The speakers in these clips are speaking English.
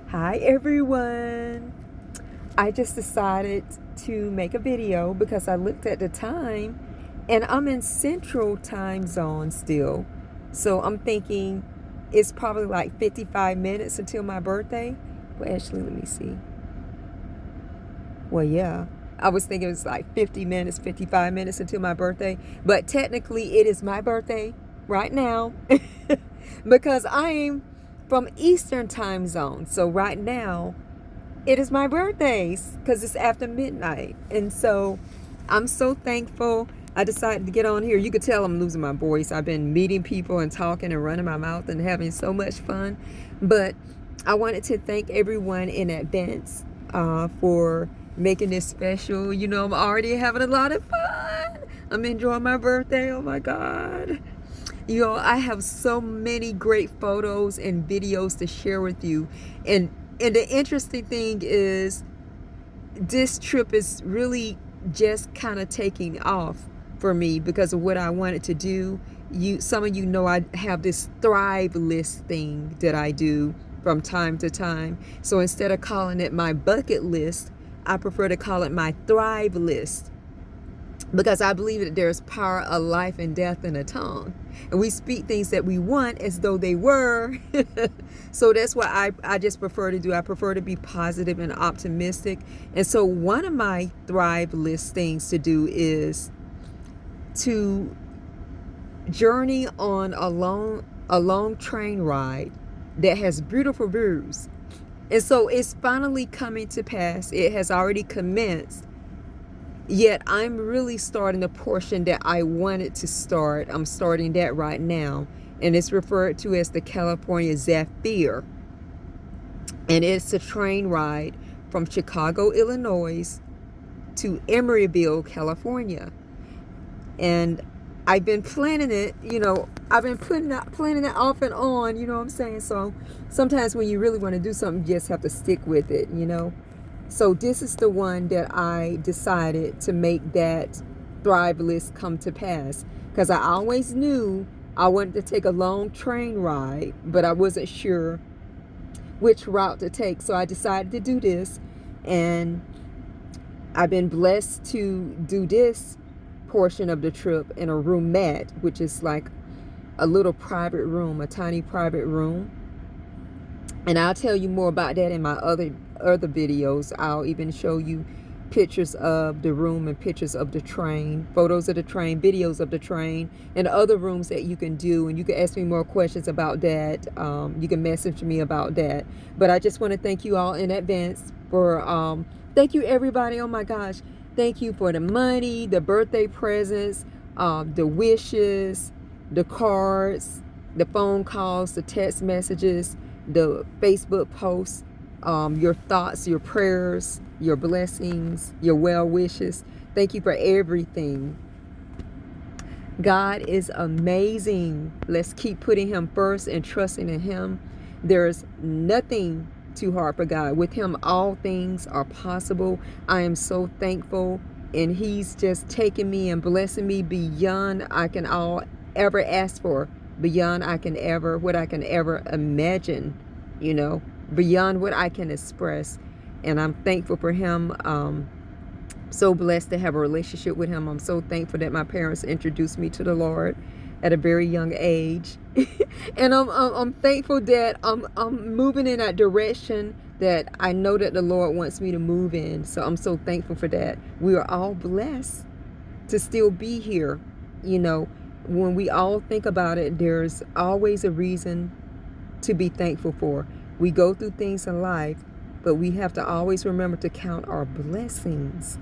Hi everyone. I just decided to make a video because I looked at the time and I'm in Central Time Zone still. So I'm thinking it's probably like 55 minutes until my birthday. Well, actually, let me see. Well, yeah. I was thinking it was like 50 minutes, 55 minutes until my birthday. But technically, it is my birthday right now because I'm from Eastern Time Zone. So right now, it is my birthday because it's after midnight. And so I'm so thankful I decided to get on here. You could tell I'm losing my voice. I've been meeting people and talking and running my mouth and having so much fun. But I wanted to thank everyone in advance for making this special. You know, I'm already having a lot of fun. I'm enjoying my birthday. Oh my God. You know, I have so many great photos and videos to share with you. And the interesting thing is this trip is really just kind of taking off for me because of what I wanted to do. Some of you know I have this Thrive list thing that I do from time to time. So instead of calling it my bucket list, I prefer to call it my Thrive list, because I believe that there's power of life and death in a tongue. And we speak things that we want as though they were. So that's what I just prefer to do. I prefer to be positive and optimistic. And so one of my Thrive list things to do is to journey on a long train ride that has beautiful views. And so it's finally coming to pass. It has already commenced. Yet I'm really starting the portion that I wanted to start. I'm starting that right now. And it's referred to as the California Zephyr. And it's a train ride from Chicago, Illinois to Emeryville, California. And I've been planning it, I've been planning it off and on, you know what I'm saying? So sometimes when you really want to do something, you just have to stick with it, So this is the one that I decided to make that Thrive list come to pass, because I always knew I wanted to take a long train ride, but I wasn't sure which route to take. So I decided to do this, and I've been blessed to do this portion of the trip in a roomette, which is like a little private room, a tiny private room. And I'll tell you more about that in my other videos. I'll even show you pictures of the room and pictures of the train, photos of the train, videos of the train, and other rooms that you can do. And you can ask me more questions about that. You can message me about that. But I just want to thank you all in advance for, thank you everybody. Oh my gosh. Thank you for the money, the birthday presents, the wishes, the cards, the phone calls, the text messages, the Facebook posts, your thoughts, your prayers, your blessings, your well wishes. Thank you for everything. God is amazing. Let's keep putting him first and trusting in him. There's nothing too hard for God. With him, all things are possible. I am so thankful, and he's just taking me and blessing me beyond I can ever ask for, beyond what I can ever imagine, beyond what I can express. And I'm thankful for him. So blessed to have a relationship with him. I'm so thankful that my parents introduced me to the Lord at a very young age. And I'm thankful that I'm moving in that direction that I know that the Lord wants me to move in. So I'm so thankful for that. We are all blessed to still be here. When we all think about it, there's always a reason to be thankful for. We go through things in life, but we have to always remember to count our blessings.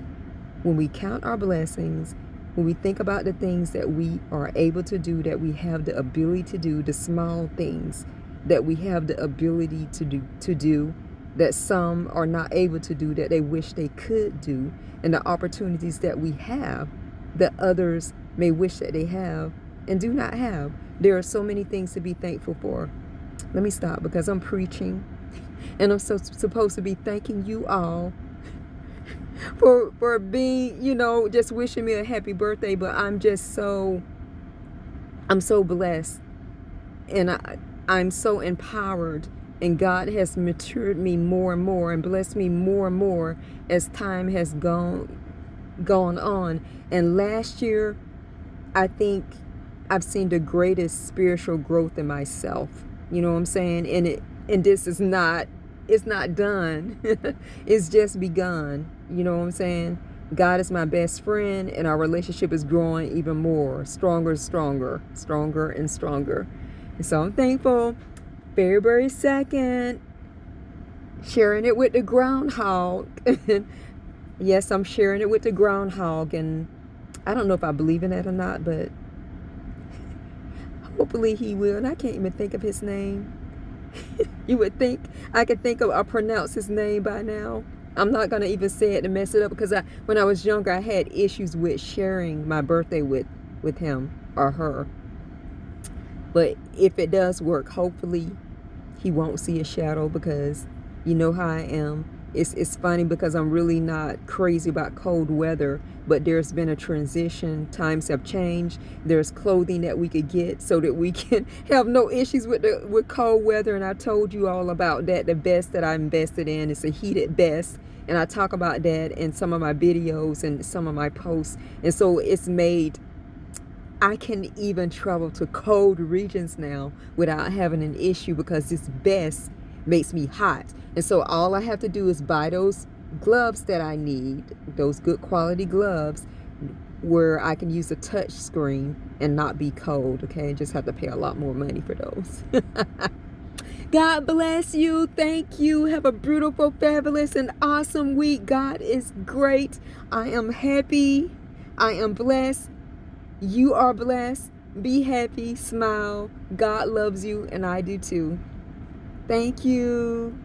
When we count our blessings, when we think about the things that we are able to do, that we have the ability to do, the small things that we have the ability to do, that some are not able to do, that they wish they could do, and the opportunities that we have that others may wish that they have and do not have. There are so many things to be thankful for. Let me stop because I'm preaching, and I'm supposed to be thanking you all for being, just wishing me a happy birthday. But I'm so blessed, and I'm so empowered And God has matured me more and more and blessed me more and more as time has gone on. And last year, I think I've seen the greatest spiritual growth in myself. You know what I'm saying? And this is not, it's not done. It's just begun. You know what I'm saying? God is my best friend, and our relationship is growing even more, stronger and stronger, stronger and stronger. And so I'm thankful. February 2nd, sharing it with the groundhog. Yes, I'm sharing it with the groundhog, and I don't know if I believe in that or not, but hopefully he will. And I can't even think of his name. You would think I could think of or pronounce his name by now. I'm not going to even say it to mess it up, because when I was younger, I had issues with sharing my birthday with him or her. But if it does work, hopefully he won't see a shadow, because you know how I am. It's funny because I'm really not crazy about cold weather, but there's been a transition. Times have changed. There's clothing that we could get so that we can have no issues with cold weather. And I told you all about that. The vest that I invested in is a heated vest, and I talk about that in some of my videos and some of my posts. And so it's made, I can even travel to cold regions now without having an issue, because this vest makes me hot. And so all I have to do is buy those gloves that I need, those good quality gloves, where I can use a touch screen and not be cold, okay? Just have to pay a lot more money for those. God bless you. Thank you. Have a beautiful, fabulous, and awesome week. God is great. I am happy. I am blessed. You are blessed. Be happy. Smile. God loves you, and I do too. Thank you.